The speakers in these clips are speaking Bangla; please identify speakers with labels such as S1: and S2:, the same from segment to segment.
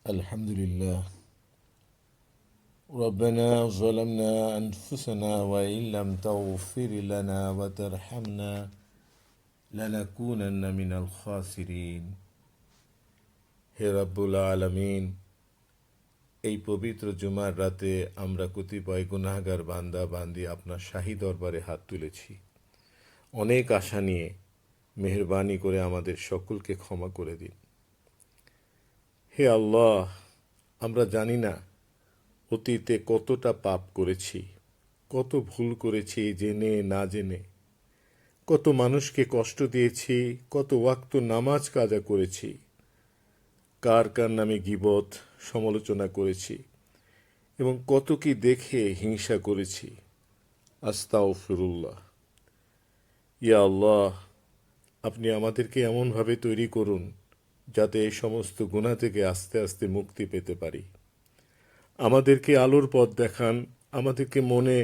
S1: الحمد لله ربنا ظلمنا أنفسنا وإن لم تغفر لنا وترحمنا لنكونن من الخاسرين হে রব্বুল আলামিন, এই পবিত্র জুমার রাতে আমরা কতিপয় গুনাহগার বান্দা বান্দি আপনার শাহী দরবারে হাত তুলেছি। অনেক আশা নিয়ে মেহেরবানি করে আমাদের সকলকে ক্ষমা করে দিন। হে আল্লাহ, আমরা জানি না অতীতে কতটা পাপ করেছি, কত ভুল করেছি জেনে না জেনে, কত মানুষকে কষ্ট দিয়েছি, কত ওয়াক্ত নামাজ কাজা করেছি, কার কার নামে গীবত সমালোচনা করেছি এবং কত কি দেখে হিংসা করেছি। আস্তাগফিরুল্লাহ। ইয়া আল্লাহ, আপনি আমাদেরকে এমনভাবে তৈরি করুন যাতে এই সমস্ত গুনাহ থেকে আস্তে আস্তে মুক্তি পেতে পারি। আমাদেরকে আলোর পথ দেখান, আমাদেরকে মনে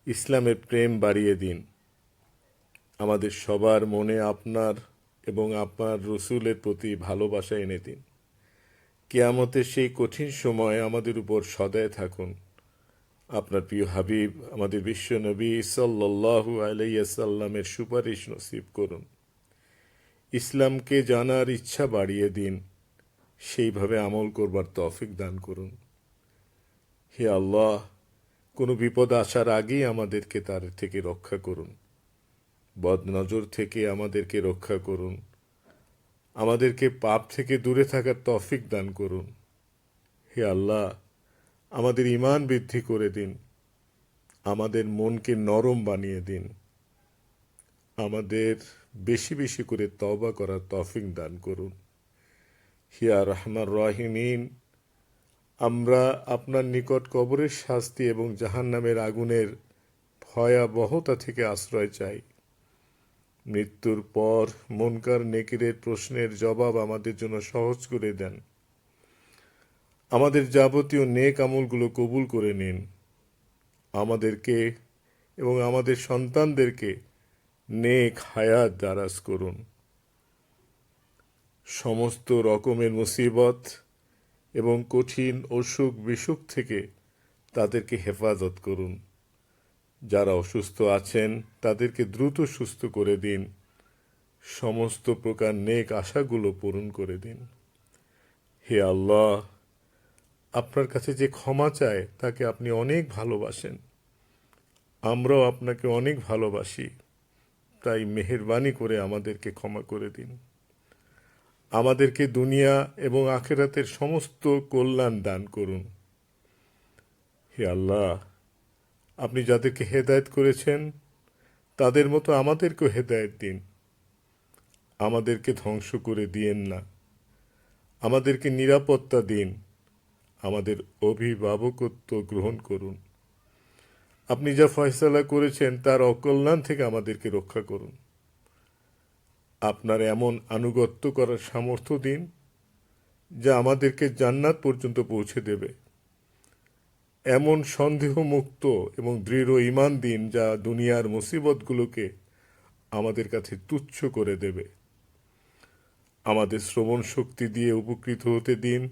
S1: ইসলামের প্রেম বাড়িয়ে দিন। আমাদের সবার মনে আপনার এবং আপনার রসুলের প্রতি ভালোবাসা এনে দিন। কিয়ামতের সেই কঠিন সময় আমাদের উপর সদয় থাকুন। আপনার প্রিয় হাবিব আমাদের বিশ্ব নবী সাল্লাল্লাহু আলাইহি ওয়াসাল্লামের সুপারিশ নসিব করুন। ইসলামকে জানার ইচ্ছা বাড়িয়ে দিন, সেইভাবে আমল করবার তৌফিক দান করুন। হে আল্লাহ, কোনো বিপদ আসার আগেই আমাদেরকে তার থেকে রক্ষা করুন। বদনজর থেকে আমাদেরকে রক্ষা করুন। আমাদেরকে পাপ থেকে দূরে থাকার তৌফিক দান করুন। হে আল্লাহ, আমাদের ঈমান বৃদ্ধি করে দিন, আমাদের মনকে নরম বানিয়ে দিন, আমাদের বেশি বেশি করে তওবা করার তৌফিক দান করুন। হিয়া রহমান রাহিমিন, আমরা আপনার নিকট কবরের শাস্তি এবং জাহান্নামের আগুনের ভয়াবহতা থেকে আশ্রয় চাই। মৃত্যুর পর মুনকার নেকিরের প্রশ্নের জবাব আমাদের জন্য সহজ করে দেন। আমাদের যাবতীয় নেক আমলগুলো কবুল করে নিন। আমাদেরকে এবং আমাদের সন্তানদেরকে নেক হায়াত দারাজ করুন। সমস্ত রকমের মুসিবত এবং কঠিন অসুখ বিসুখ থেকে তাদেরকে হেফাজত করুন। যারা অসুস্থ আছেন তাদেরকে দ্রুত সুস্থ করে দিন। সমস্ত প্রকার নেক আশাগুলো পূরণ করে দিন। হে আল্লাহ, আপনার কাছে যে ক্ষমা চায় তাকে আপনি অনেক ভালোবাসেন। আমরাও আপনাকে অনেক ভালোবাসি, তাই মেহেরবানি করে আমাদেরকে ক্ষমা করে দিন। আমাদেরকে দুনিয়া এবং আখেরাতের সমস্ত কল্যাণ দান করুন। হে আল্লাহ, আপনি যাদেরকে হেদায়েত করেছেন তাদের মতো আমাদেরকেও হেদায়েত দিন। আমাদেরকে ধ্বংস করে দিয়েন না, আমাদেরকে নিরাপত্তা দিন, আমাদের অভিভাবকত্ব গ্রহণ করুন। আপনি যা ফয়সালা করেছেন তার অকল্যাণ থেকে আমাদেরকে রক্ষা করুন। আপনার এমন আনুগত্য করার সামর্থ্য দিন যা আমাদেরকে জান্নাত পর্যন্ত পৌঁছে দেবে। এমন সন্দেহমুক্ত এবং দৃঢ় ঈমান দিন যা দুনিয়ার মুসিবতগুলোকে আমাদের কাছে তুচ্ছ করে দেবে। আমাদের শ্রবণ শক্তি দিয়ে উপকৃত হতে দিন।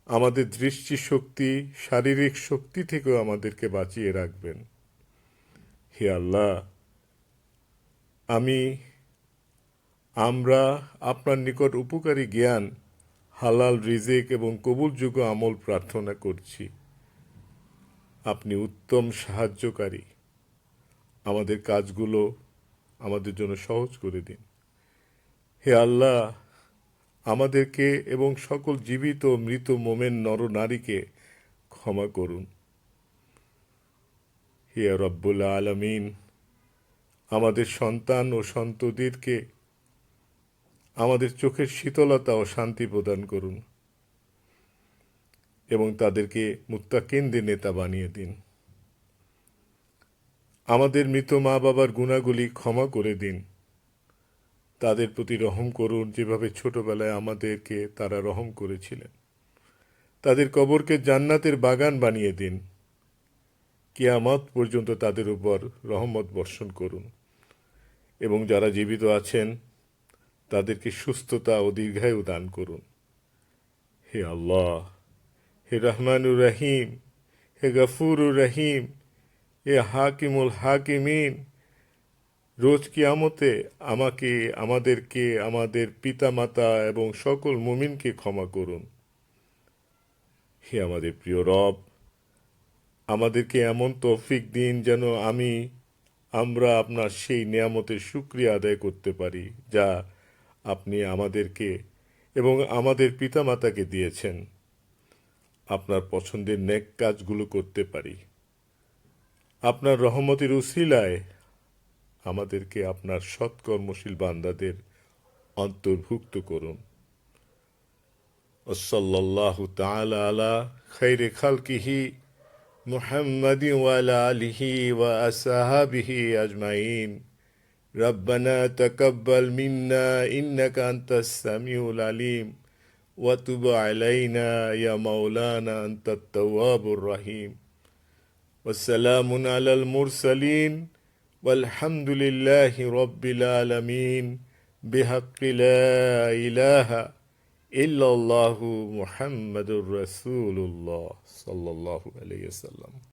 S1: আমাদের দৃষ্টিশক্তি, শারীরিক শক্তি থেকেও আমাদেরকে বাঁচিয়ে রাখবেন। হে আল্লাহ, আমরা আপনার নিকট উপকারী জ্ঞান, হালাল রিজিক এবং কবুলযোগ্য আমল প্রার্থনা করছি। আপনি উত্তম সাহায্যকারী। আমাদের কাজগুলো আমাদের জন্য সহজ করে দিন। হে আল্লাহ, আমাদেরকে এবং সকল জীবিত মৃত মোমেন নরনারীকে ক্ষমা করুন। হে রব্বুল আলামিন, আমাদের সন্তান ও সন্ততিদেরকে আমাদের চোখের শীতলতা ও শান্তি প্রদান করুন এবং তাদেরকে মুত্তাকিনদের নেতা বানিয়ে দিন। আমাদের মৃত মা বাবার গুনাহগুলি ক্ষমা করে দিন। তাদের প্রতি রহম করুন যেভাবে ছোটবেলায় আমাদেরকে তারা রহম করেছিলেন। তাদের কবরকে জান্নাতের বাগান বানিয়ে দিন। কিয়ামত পর্যন্ত তাদের উপর রহমত বর্ষণ করুন এবং যারা জীবিত আছেন তাদেরকে সুস্থতা ও দীর্ঘায়ু দান করুন। হে আল্লাহ, হে রহমানুর রহিম, হে গফুরুর রহিম, হে হাকিমুল হাকিমিন, রোজ কিয়ামতে আমাকে, আমাদেরকে, আমাদের পিতামাতা এবং সকল মুমিনকে ক্ষমা করুন। হে আমাদের প্রিয় রব, আমাদেরকে এমন তৌফিক দিন যেন আমরা আপনার সেই নিয়ামতের শুকরিয়া আদায় করতে পারি যা আপনি আমাদেরকে এবং আমাদের পিতামাতাকে দিয়েছেন। আপনার পছন্দের নেক কাজগুলো করতে পারি। আপনার রহমতের উসিলায় আমাদেরকে আপনার সৎকর্মশীল বান্দাদের অন্তর্ভুক্ত করুন। ওয়াসাল্লাল্লাহু তাআলা আলা খাইরে খালকিহি মুহাম্মাদিন ওয়া আলা আলিহি ওয়া আসহাবিহি আজমাইন। রব্বানা তাকাব্বাল মিন্না ইন্নাকা আনতাস সামিউল আলিম ওয়া তুব আলাইনা ইয়া মাওলানা আনতাত তাওয়াবুর রহিম। ওয়াসসালামু আলাল মুরসালিন والحمد لله رب العالمين بحق لا إله إلا الله محمد رسول الله صلى الله عليه وسلم.